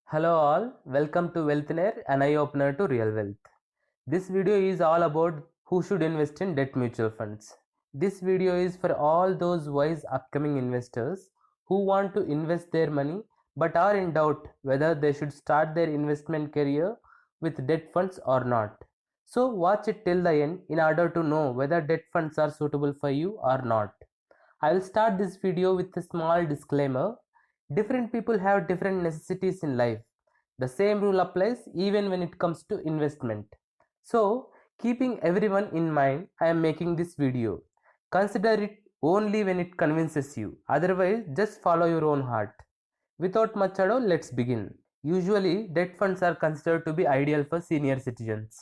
Hello all, welcome to wealthynaire, an eye-opener to real wealth. This video is all about who should invest in debt mutual funds. This video is for all those wise upcoming investors who want to invest their money but are in doubt whether they should start their investment career with debt funds or not. So watch it till the end in order to know whether debt funds are suitable for you or not. I will start this video with a small disclaimer. Different people have different necessities in life. The same rule applies even when it comes to investment. So, keeping everyone in mind, I am making this video. Consider it only when it convinces you. Otherwise, just follow your own heart. Without much ado, let's begin. Usually, debt funds are considered to be ideal for senior citizens.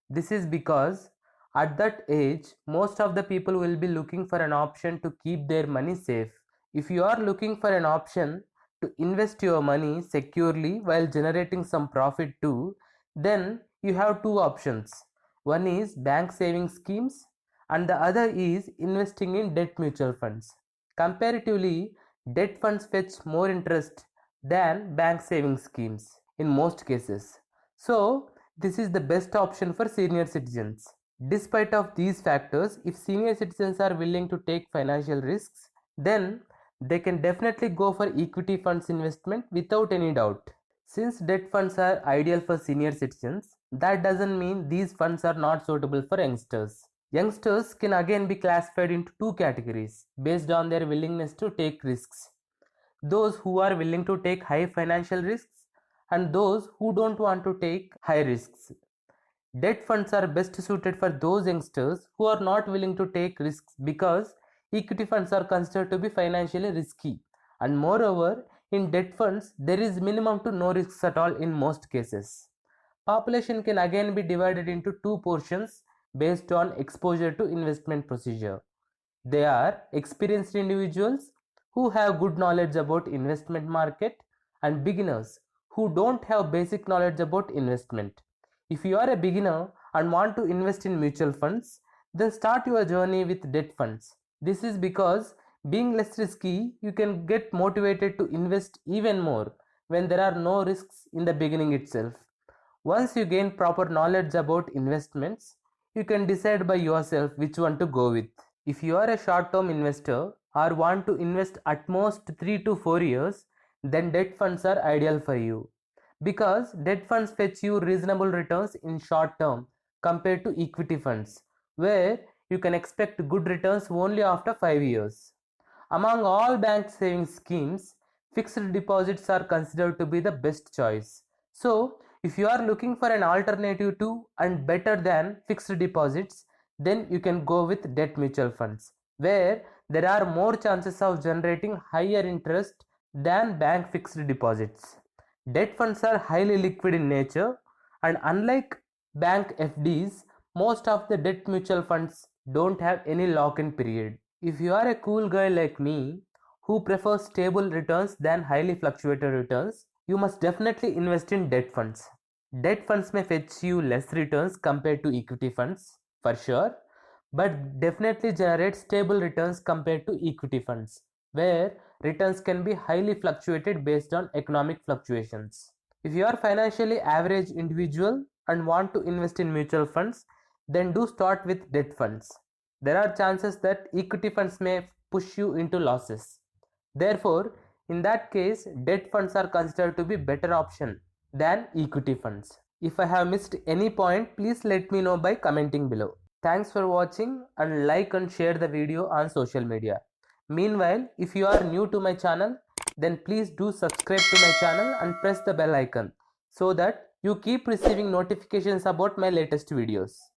This is because at that age, most of the people will be looking for an option to keep their money safe. If you are looking for an option to invest your money securely while generating some profit too, then you have two options. One is bank savings schemes and the other is investing in debt mutual funds. Comparatively, debt funds fetch more interest than bank savings schemes in most cases. So, this is the best option for senior citizens. Despite of these factors, if senior citizens are willing to take financial risks, then they can definitely go for equity funds investment without any doubt. Since debt funds are ideal for senior citizens, that doesn't mean these funds are not suitable for youngsters. Youngsters can again be classified into two categories based on their willingness to take risks. Those who are willing to take high financial risks and those who don't want to take high risks. Debt funds are best suited for those youngsters who are not willing to take risks because equity funds are considered to be financially risky, and moreover, in debt funds there is minimum to no risks at all in most cases. Population can again be divided into two portions based on exposure to investment procedure. They are experienced individuals who have good knowledge about investment market and beginners who don't have basic knowledge about investment. If you are a beginner and want to invest in mutual funds, then start your journey with debt funds. This is because being less risky, you can get motivated to invest even more when there are no risks in the beginning itself. Once you gain proper knowledge about investments, you can decide by yourself which one to go with. If you are a short-term investor or want to invest at most 3 to 4 years, then debt funds are ideal for you. Because debt funds fetch you reasonable returns in short term compared to equity funds, where you can expect good returns only after 5 years. Among all bank savings schemes, fixed deposits are considered to be the best choice. So, if you are looking for an alternative to and better than fixed deposits, then you can go with debt mutual funds, where there are more chances of generating higher interest than bank fixed deposits. Debt funds are highly liquid in nature, and unlike bank FDs, most of the debt mutual funds don't have any lock-in period. If you are a cool guy like me who prefers stable returns than highly fluctuated returns, you must definitely invest in debt funds. Debt funds may fetch you less returns compared to equity funds, for sure, but definitely generate stable returns compared to equity funds, where returns can be highly fluctuated based on economic fluctuations. If you are financially average individual and want to invest in mutual funds, then do start with debt funds. There are chances that equity funds may push you into losses. Therefore, in that case, debt funds are considered to be better option than equity funds. If I have missed any point, please let me know by commenting below. Thanks for watching and like and share the video on social media. Meanwhile, if you are new to my channel, then please do subscribe to my channel and press the bell icon so that you keep receiving notifications about my latest videos.